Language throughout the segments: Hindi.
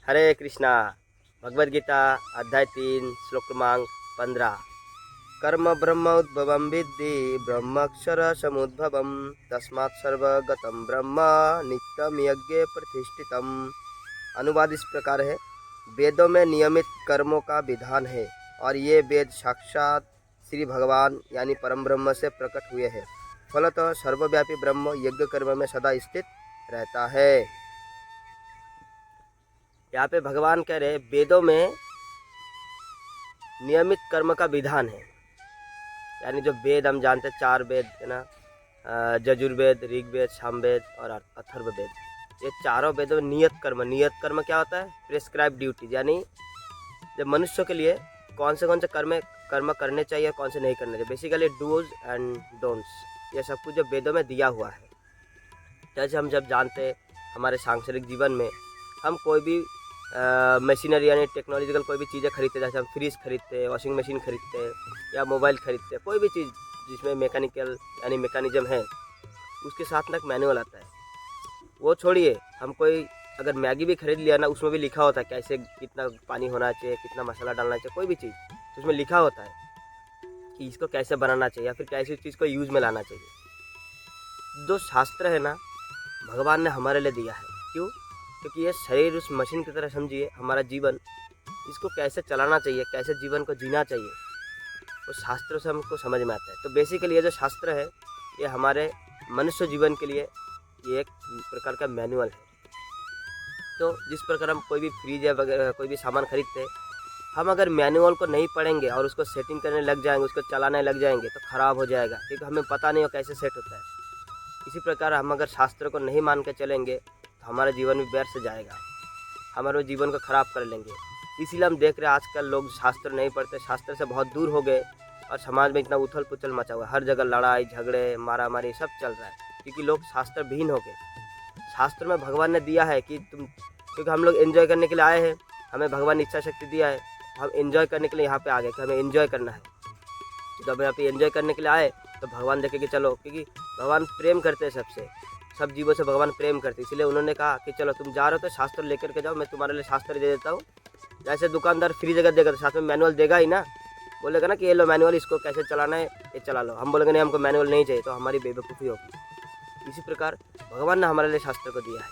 हरे कृष्णा। भगवद गीता अध्याय 3 श्लोक क्रमांक 15। कर्म ब्रह्म उद्भवं विद्धि ब्रह्माक्षर समुद्भवम तस्मात् सर्वगतं ब्रह्म नित्यं यज्ञे प्रतिष्ठितम। अनुवाद इस प्रकार है। वेदों में नियमित कर्मों का विधान है और ये वेद साक्षात श्री भगवान यानी परम ब्रह्म से प्रकट हुए हैं। फलतः सर्वव्यापी ब्रह्म यज्ञ कर्म में सदा स्थित रहता है। यहाँ पे भगवान कह रहे वेदों में नियमित कर्म का विधान है। यानी जो वेद हम जानते हैं 4 वेद है ना, यजुर्वेद, ऋग्वेद, सामवेद और अथर्ववेद। ये चारों वेदों में नियत कर्म क्या होता है? प्रिस्क्राइब ड्यूटी, यानी जब मनुष्य के लिए कौन से कर्म करने चाहिए, कौन से नहीं करने चाहिए। बेसिकली डूज एंड डोंट्स, ये सब कुछ जो वेदों में दिया हुआ है। जैसे हम जब जानते हैं हमारे सांसारिक जीवन में हम कोई भी मशीनरी यानी टेक्नोलॉजिकल कोई भी चीज़ें खरीदते, जैसे हम फ्रिज खरीदते हैं, वॉशिंग मशीन खरीदते हैं या मोबाइल खरीदते हैं, कोई भी चीज़ जिसमें मैकेनिकल यानी मैकेनिज्म है, उसके साथ ना एक मैनुअल आता है। वो छोड़िए, हम कोई अगर मैगी भी खरीद लिया ना, उसमें भी लिखा होता है कैसे कितना पानी होना चाहिए, कितना मसाला डालना चाहिए, कोई भी चीज़ तो उसमें लिखा होता है कि इसको कैसे बनाना चाहिए या फिर कैसी चीज़ को यूज़ में लाना चाहिए। जो शास्त्र है ना, भगवान ने हमारे लिए दिया है। क्यों? क्योंकि ये शरीर उस मशीन की तरह समझिए, हमारा जीवन, इसको कैसे चलाना चाहिए, कैसे जीवन को जीना चाहिए, वो शास्त्रों से हमको समझ में आता है। तो बेसिकली ये जो शास्त्र है, ये हमारे मनुष्य जीवन के लिए ये एक प्रकार का मैनुअल है। तो जिस प्रकार हम कोई भी फ्रिज या वगैरह कोई भी सामान खरीदते हैं, हम अगर मैनुअल को नहीं पढ़ेंगे और उसको सेटिंग करने लग जाएंगे, उसको चलाने लग जाएंगे, तो ख़राब हो जाएगा, क्योंकि हमें पता नहीं हो कैसे सेट होता है। इसी प्रकार हम अगर शास्त्र को नहीं मान के चलेंगे तो हमारा जीवन भी व्यर्थ जाएगा, हमारे जीवन को ख़राब कर लेंगे। इसीलिए हम देख रहे हैं आजकल लोग शास्त्र नहीं पढ़ते, शास्त्र से बहुत दूर हो गए और समाज में इतना उथल पुथल मचा हुआ है। हर जगह लड़ाई झगड़े मारामारी सब चल रहा है, क्योंकि लोग शास्त्र विहीन हो गए। शास्त्र में भगवान ने दिया है कि क्योंकि हम लोग एंजॉय करने के लिए आए हैं, हमें भगवान इच्छा शक्ति दिया है, हम एंजॉय करने के लिए यहाँ पे आ गए कि हमें एंजॉय करना है। तो हम यहाँ पे एंजॉय करने के लिए आए तो भगवान देखे कि चलो, क्योंकि भगवान प्रेम करते हैं सबसे, सब जीवों से भगवान प्रेम करते, इसलिए उन्होंने कहा कि चलो तुम जा रहे हो तो शास्त्र लेकर के जाओ, मैं तुम्हारे लिए शास्त्र दे देता हूँ। जैसे दुकानदार फ्री जगह देगा तो साथ में मैनुअल देगा ही ना, बोलेगा ना कि ये लो मैनुअल, इसको कैसे चलाना है ये चला लो। हम बोलेंगे नहीं हमको मैनुअल नहीं चाहिए, तो हमारी बेवकूफ़ी होगी। इसी प्रकार भगवान ने हमारे लिए शास्त्र को दिया है,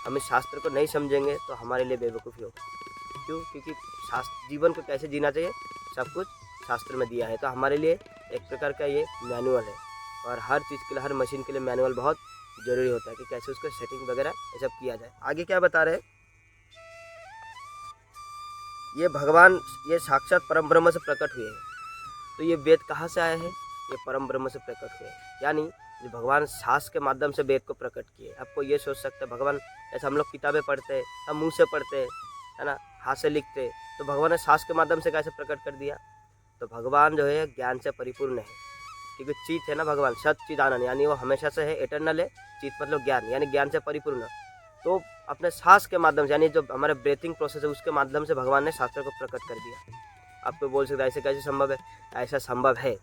हम इस शास्त्र को नहीं समझेंगे तो हमारे लिए बेवकूफ़ी होगी। क्यों? क्योंकि शास्त्र जीवन को कैसे जीना चाहिए सब कुछ शास्त्र में दिया है। तो हमारे लिए एक प्रकार का ये मैनुअल है, और हर चीज़ के लिए, हर मशीन के लिए मैनुअल बहुत ज़रूरी होता है कि कैसे उसको सेटिंग वगैरह ये सब किया जाए। आगे क्या बता रहे हैं, ये भगवान ये साक्षात परम ब्रह्म से प्रकट हुए हैं। तो ये वेद कहाँ से आए हैं? ये परम ब्रह्म से प्रकट हुए हैं, यानी जो भगवान शास्त्र के माध्यम से वेद को प्रकट किए। आपको ये सोच सकते हैं भगवान, ऐसे हम लोग किताबें पढ़ते हैं, हम मुँह से पढ़ते हैं है ना, हाथ से लिखते, तो भगवान ने शास्त्र के माध्यम से कैसे प्रकट कर दिया? तो भगवान जो है ज्ञान से परिपूर्ण है, क्योंकि चित है ना भगवान, सच्चिदानंद, यानी वो हमेशा से है, एटर्नल है। चित मतलब ज्ञान, यानी ज्ञान से परिपूर्ण। तो अपने सांस के माध्यम से, यानी जो हमारे ब्रीथिंग प्रोसेस है उसके माध्यम से भगवान ने शास्त्र को प्रकट कर दिया। आपको बोल सकते ऐसे कैसे संभव है? ऐसा संभव है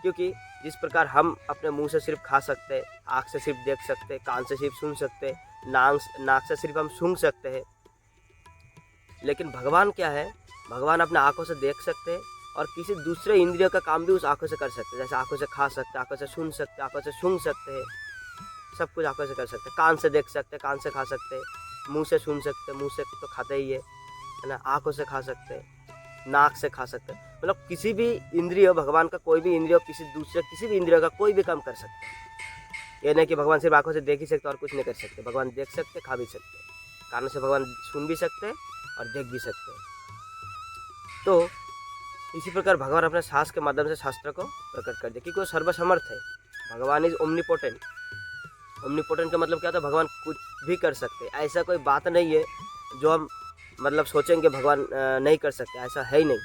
क्योंकि जिस प्रकार हम अपने मुंह से सिर्फ खा सकते हैं, आँख से सिर्फ देख सकते हैं, कान से सिर्फ सुन सकते हैं, नाक से सिर्फ हम सूंघ सकते हैं, लेकिन भगवान क्या है, भगवान अपने आँखों से देख सकते हैं और किसी दूसरे इंद्रियों का काम भी उस आँखों से कर सकते हैं। जैसे आँखों से खा सकते हैं, आँखों से सुन सकते हैं, आँखों से सूंघ सकते हैं, सब कुछ आँखों से कर सकते हैं। कान से देख सकते हैं, कान से खा सकते हैं, मुंह से सुन सकते हैं, मुंह से तो खाते ही है ना, आँखों से खा सकते हैं, नाक से खा सकते हैं, मतलब किसी भी इंद्रिय, भगवान का कोई भी इंद्रिय किसी भी इंद्रिय का कोई भी काम कर सकते हैं। ये नहीं कि भगवान सिर्फ आँखों से देख ही सकते और कुछ नहीं कर सकते। भगवान देख सकते, खा भी सकते, कानों से भगवान सुन भी सकते और देख भी सकते हैं। तो इसी प्रकार भगवान अपने सांस के माध्यम से शास्त्र को प्रकट कर दिया, क्योंकि वो सर्वसमर्थ है। भगवान इज ओमनीपोटेंट। ओमनीपोटेंट का मतलब क्या था? भगवान कुछ भी कर सकते। ऐसा कोई बात नहीं है जो हम मतलब सोचेंगे भगवान नहीं कर सकते, ऐसा है ही नहीं।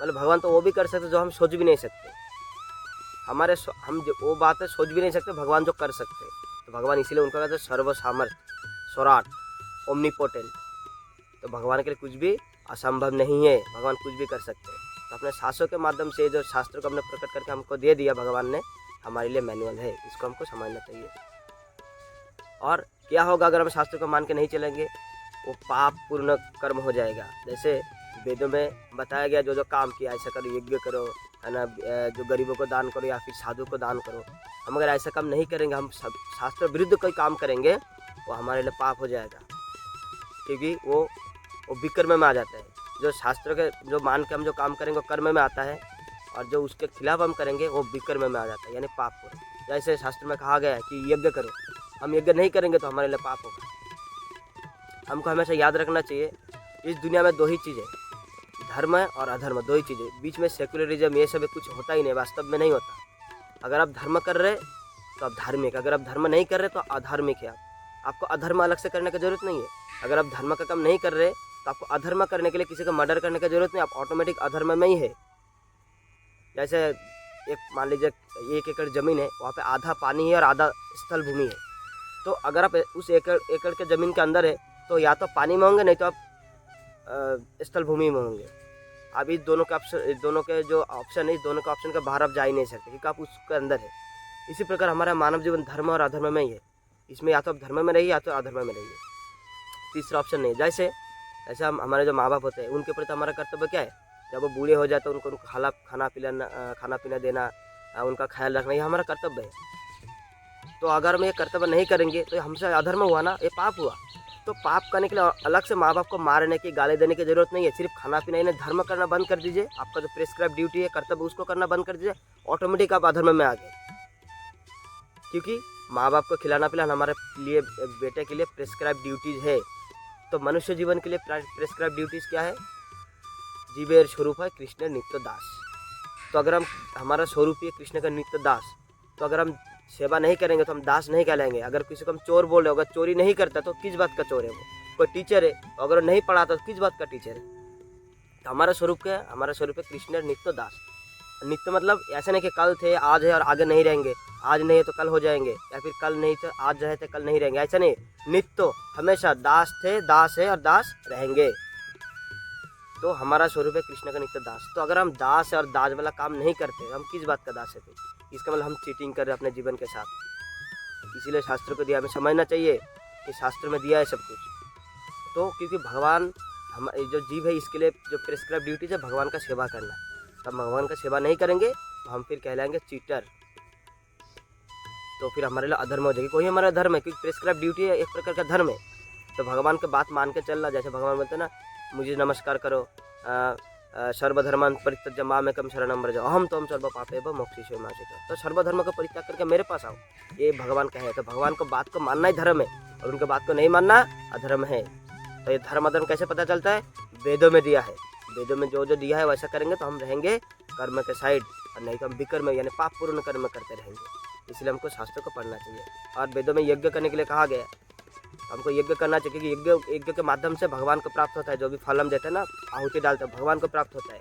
मतलब भगवान तो वो भी कर सकते जो हम सोच भी नहीं सकते। हम जो वो बातें सोच भी नहीं सकते, भगवान जो कर सकते। तो भगवान इसीलिए उनका कहते हैं सर्वसामर्थ, स्वराट, ओमनीपोटेंट। तो भगवान के लिए कुछ भी असंभव नहीं है, भगवान कुछ भी कर सकते हैं। तो अपने शास्त्रों के माध्यम से जो शास्त्रों को हमने प्रकट करके हमको दे दिया भगवान ने, हमारे लिए मैनुअल है, इसको हमको समझना चाहिए। और क्या होगा अगर हम शास्त्रों को मान के नहीं चलेंगे? वो पाप पूर्ण कर्म हो जाएगा। जैसे वेदों में बताया गया जो जो काम किया ऐसा करो, यज्ञ करो, है ना, जो गरीबों को दान करो या फिर साधु को दान करो। हम अगर ऐसा काम नहीं करेंगे, हम सब शास्त्र विरुद्ध कोई काम करेंगे, वो हमारे लिए पाप हो जाएगा, क्योंकि वो विकर्म में आ जाता है। जो शास्त्र के जो मान के हम जो काम करेंगे वो कर्म में आता है, और जो उसके खिलाफ हम करेंगे वो विकर्म में आ जाता है, यानी पाप हो। जैसे शास्त्र में कहा गया है कि यज्ञ करो, हम यज्ञ नहीं करेंगे तो हमारे लिए पाप होगा। हमको हमेशा याद रखना चाहिए इस दुनिया में दो ही चीज़ें, धर्म और अधर्म, दो ही चीज़ें। बीच में सेकुलरिज्म ये सब कुछ होता ही नहीं, वास्तव में नहीं होता। अगर आप धर्म कर रहे तो आप धार्मिक, अगर आप धर्म नहीं कर रहे तो अधार्मिक है आप। आपको अधर्म अलग से करने की जरूरत नहीं है। अगर आप धर्म का काम नहीं कर रहे तो आपको अधर्म करने के लिए किसी का मर्डर करने की जरूरत नहीं, आप ऑटोमेटिक अधर्म में ही है। जैसे एक मान लीजिए 1 एकड़ ज़मीन है, वहाँ पे आधा पानी है और आधा स्थल भूमि है। तो अगर आप उस एकड़ के ज़मीन के अंदर है तो या तो पानी में होंगे, नहीं तो आप स्थल भूमि में होंगे। अब इस दोनों के जो ऑप्शन है, इस दोनों के ऑप्शन के बाहर आप जा ही नहीं सकते, क्योंकि आप उसके अंदर है। इसी प्रकार हमारा मानव जीवन धर्म और अधर्म में ही है। इसमें या तो आप धर्म में रहिए या तो अधर्म में रहिए, तीसरा ऑप्शन नहीं। जैसे हम हमारे जो माँ बाप होते हैं उनके प्रति हमारा कर्तव्य क्या है? जब वो बूढ़े हो जाए तो उनको खाना पीना देना, उनका ख्याल रखना, ये हमारा कर्तव्य है। तो अगर हम ये कर्तव्य नहीं करेंगे तो हमसे अधर्म हुआ ना, ये पाप हुआ। तो पाप करने के लिए अलग से माँ बाप को मारने की, गाली देने की जरूरत नहीं है। सिर्फ खाना पीना, इन्हें धर्म करना बंद कर दीजिए। आपका जो प्रेस्क्राइब ड्यूटी है, कर्तव्य, उसको करना बंद कर दीजिए, ऑटोमेटिक आप अधर्म में आ गए। क्योंकि माँ बाप को खिलाना पिलाना हमारे लिए, बेटे के लिए प्रेस्क्राइब ड्यूटीज है। तो मनुष्य जीवन के लिए प्रेस्क्राइब ड्यूटीज क्या है? जीवेर स्वरूप है कृष्ण नित्य दास। तो अगर हमारा स्वरूप है कृष्ण का नित्य दास, तो अगर हम सेवा नहीं करेंगे तो हम दास नहीं कहलाएंगे। अगर किसी को हम चोर बोल रहे, अगर चोरी नहीं करता तो किस बात का चोर है वो? कोई टीचर है, अगर नहीं पढ़ाता तो किस बात का टीचर है? तो हमारा स्वरूप क्या है? हमारा स्वरूप है कृष्ण नित्य दास। नित्य मतलब ऐसा नहीं कि कल थे, आज है और आगे नहीं रहेंगे, आज नहीं है तो कल हो जाएंगे, या फिर कल नहीं तो आज रहे थे कल नहीं रहेंगे, ऐसा नहीं। नित्य, हमेशा दास थे, दास है और दास रहेंगे। तो हमारा स्वरूप है कृष्ण का नित्य दास। तो अगर हम दास है और दास वाला काम नहीं करते, हम किस बात का दास है? इसका मतलब हम चीटिंग कर रहे हैं अपने जीवन के साथ। इसीलिए शास्त्र को दिया, हमें समझना चाहिए कि शास्त्र में दिया है सब कुछ। तो क्योंकि भगवान, हम जो जीव है, इसके लिए जो प्रेस्क्राइब ड्यूटीज है भगवान का सेवा करना। तब भगवान का सेवा नहीं करेंगे तो हम फिर कहलाएंगे चीटर, तो फिर हमारे लिए अधर्म हो जाएगी। कोई हमारा धर्म है, क्योंकि प्रेस्क्राइब ड्यूटी है, एक प्रकार का धर्म है। तो भगवान की बात मान के चलना। जैसे भगवान बोलते हैं ना, मुझे नमस्कार करो, सर्वधर्मान परित्यज्य मामेकं शरणं व्रज अहम त्वं सर्व पापेभ्यो मोक्षयिष्यामि मा शुचः। तो सर्वधर्म का परित्याग करके मेरे पास आओ, ये भगवान का है। तो भगवान को बात को मानना ही धर्म है, और उनके बात को नहीं मानना अधर्म है। तो ये धर्म अधर्म कैसे पता चलता है? वेदों में दिया है। वेदों में जो जो दिया है वैसा करेंगे तो हम रहेंगे कर्म के साइड, और नहीं तो हम विकर्म यानी पाप पूर्ण कर्म करते रहेंगे। इसलिए हमको शास्त्र को पढ़ना चाहिए। और वेदों में यज्ञ करने के लिए कहा गया, हमको यज्ञ करना चाहिए, क्योंकि यज्ञ के माध्यम से भगवान को प्राप्त होता है। जो भी फल हम देते हैं ना, आहुति डालते हैं, भगवान को प्राप्त होता है।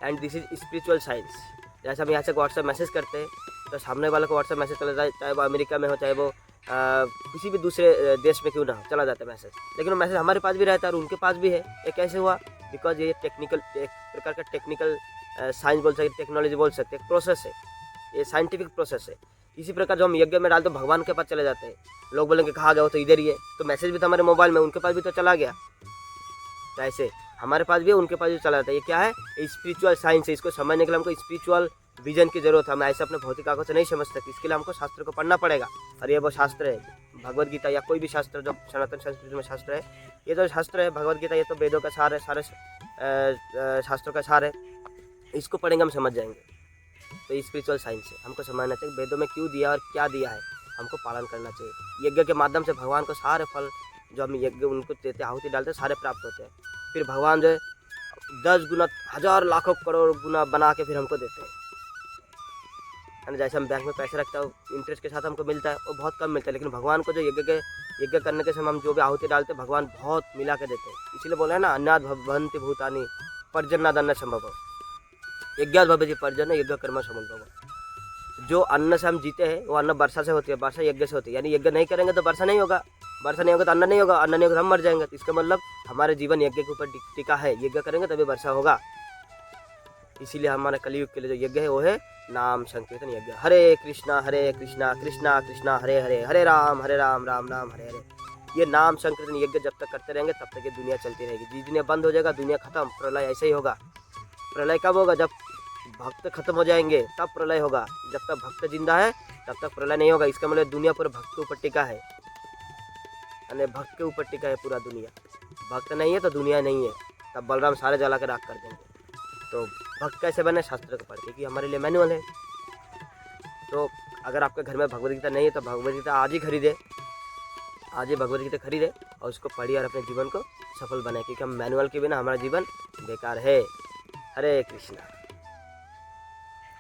And this is spiritual science. जैसे हम यहाँ से व्हाट्सएप मैसेज करते हैं तो सामने वाले को व्हाट्सएप मैसेज चला जाए, चाहे वो अमेरिका में हो, चाहे वो किसी भी दूसरे देश में क्यों ना हो, चला जाता है मैसेज। लेकिन वो मैसेज हमारे पास भी रहता है और उनके पास भी है। ये कैसे हुआ? बिकॉज ये टेक्निकल, एक प्रकार का टेक्निकल साइंस बोल सकते, टेक्नोलॉजी बोल सकते, एक प्रोसेस है, ये साइंटिफिक प्रोसेस है। इसी प्रकार जो हम यज्ञ में डालते भगवान के पास चले जाते हैं। लोग बोलेंगे कहाँ गया, वो तो इधर ही है। तो मैसेज भी तो हमारे मोबाइल में, उनके पास भी तो चला गया। तो ऐसे हमारे पास भी है, उनके पास भी चला जाता है। ये क्या है? स्पिरिचुअल साइंस है। इसको समझने के लिए हमको स्पिरिचुअल विजन की जरूरत है। हम ऐसे अपने भौतिक आंखों से नहीं समझ सकते, इसके लिए हमको शास्त्र को पढ़ना पड़ेगा। और ये वो शास्त्र है, भगवद गीता या कोई भी शास्त्र जो सनातन संस्कृति में शास्त्र है, ये जो शास्त्र है भगवद गीता, ये तो वेदों का सार है, सारे शास्त्रों का सार है। इसको पढ़ेंगे हम समझ जाएंगे। तो ये स्पिरिचुअल साइंस है, हमको समझना चाहिए वेदों में क्यों दिया और क्या दिया है, हमको पालन करना चाहिए। यज्ञ के माध्यम से भगवान को सारे फल जो हम यज्ञ उनको देते, आहुति डालते, सारे प्राप्त होते हैं। फिर भगवान जो है 10 गुना, 1000 लाखों करोड़ गुना बना के फिर हमको देते हैं। जैसे हम बैंक में पैसे रखते हैं, इंटरेस्ट के साथ हमको मिलता है, वो बहुत कम मिलता है। लेकिन भगवान को जो यज्ञ करने के समय हम जो भी आहुति डालते हैं, भगवान बहुत मिला के देते हैं। इसीलिए बोले ना, अन्नाद भवन्ति भूतानि पर्जन्याद अन्न संभव, यज्ञाद भवति पर्जन्य यज्ञ कर्म समुद्भव। जो अन्न से हम जीते हैं वो अन्न वर्षा से होती है, वर्षा यज्ञ से होती है। यानी यज्ञ नहीं करेंगे तो वर्षा नहीं होगा, वर्षा नहीं होगा तो अन्न नहीं होगा, अन्न नहीं होगा तो हम मर जाएंगे। तो इसका मतलब हमारे जीवन यज्ञ के ऊपर टिका है। यज्ञ करेंगे तभी वर्षा होगा। इसीलिए हमारे कलयुग के लिए जो यज्ञ है वो है नाम संकीर्तन यज्ञ। हरे कृष्णा कृष्णा कृष्णा हरे हरे, हरे राम राम राम हरे हरे। ये नाम संकीर्तन यज्ञ जब तक करते रहेंगे तब तक ये दुनिया चलती रहेगी। जिस दिन ये बंद हो जाएगा दुनिया खत्म, प्रलय ऐसे ही होगा। प्रलय कब होगा? जब भक्त खत्म हो जाएंगे तब प्रलय होगा। जब तक भक्त जिंदा है तब तक प्रलय नहीं होगा। इसका मतलब दुनिया पूरा भक्त के ऊपर टिका है, यानी भक्त के ऊपर टिका है पूरा दुनिया। भक्त नहीं है तो दुनिया नहीं है। तब बलराम सारे जला के राख कर देंगे। तो भक्त कैसे बने? शास्त्र को पढ़ के, कि हमारे लिए मैनुअल है। तो अगर आपके घर में भगवद गीता नहीं है तो भगवद गीता आज ही खरीदे, आज ही भगवद गीता खरीदे और उसको पढ़िए और अपने जीवन को सफल बनाए, क्योंकि हम मैनुअल के बिना हमारा जीवन बेकार है। हरे कृष्णा।